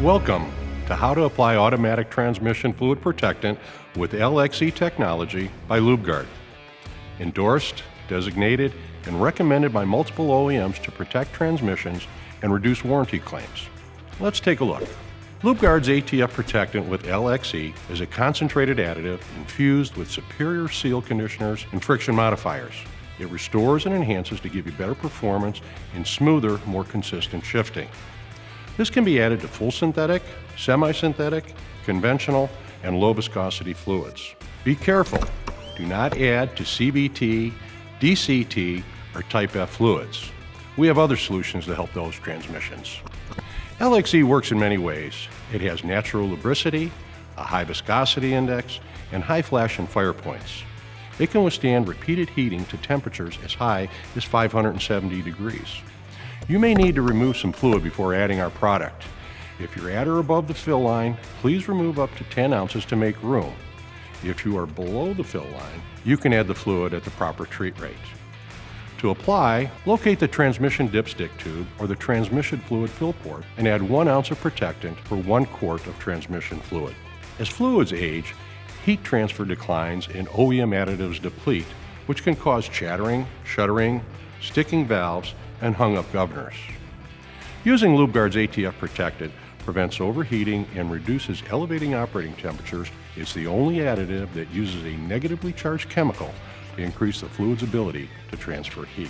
Welcome to How to Apply Automatic Transmission Fluid Protectant with LXE Technology by Lubegard. Endorsed, designated, and recommended by multiple OEMs to protect transmissions and reduce warranty claims. Let's take a look. Lubegard's ATF Protectant with LXE is a concentrated additive infused with superior seal conditioners and friction modifiers. It restores and enhances to give you better performance and smoother, more consistent shifting. This can be added to full synthetic, semi-synthetic, conventional, and low viscosity fluids. Be careful. Do not add to CVT, DCT, or Type F fluids. We have other solutions to help those transmissions. LXE works in many ways. It has natural lubricity, a high viscosity index, and high flash and fire points. It can withstand repeated heating to temperatures as high as 570 degrees. You may need to remove some fluid before adding our product. If you're at or above the fill line, please remove up to 10 ounces to make room. If you are below the fill line, you can add the fluid at the proper treat rate. To apply, locate the transmission dipstick tube or the transmission fluid fill port and add 1 ounce of protectant per 1 quart of transmission fluid. As fluids age, heat transfer declines and OEM additives deplete, which can cause chattering, shuttering, sticking valves, and hung-up governors. Using Lubegard's ATF Protectant prevents overheating and reduces elevating operating temperatures. It's the only additive that uses a negatively charged chemical to increase the fluid's ability to transfer heat.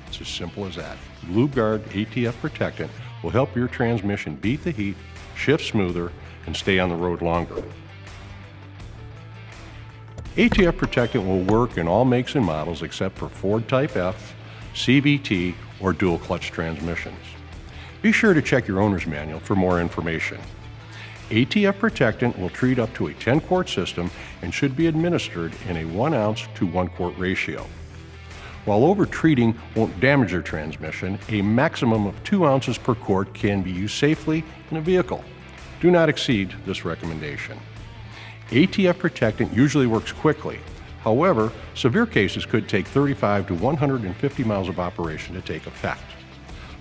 It's as simple as that. Lubegard ATF Protectant will help your transmission beat the heat, shift smoother, and stay on the road longer. ATF Protectant will work in all makes and models except for Ford Type F, CVT, or dual clutch transmissions. Be sure to check your owner's manual for more information. ATF Protectant will treat up to a 10-quart system and should be administered in a 1 ounce to 1 quart ratio. While over-treating won't damage your transmission, a maximum of 2 ounces per quart can be used safely in a vehicle. Do not exceed this recommendation. ATF Protectant usually works quickly. However, severe cases could take 35 to 150 miles of operation to take effect.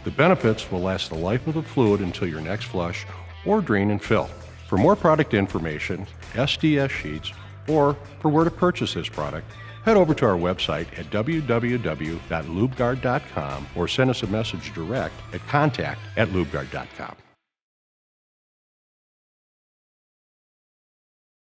The benefits will last the life of the fluid until your next flush or drain and fill. For more product information, SDS sheets, or for where to purchase this product, head over to our website at www.lubegard.com or send us a message direct at contact@lubegard.com.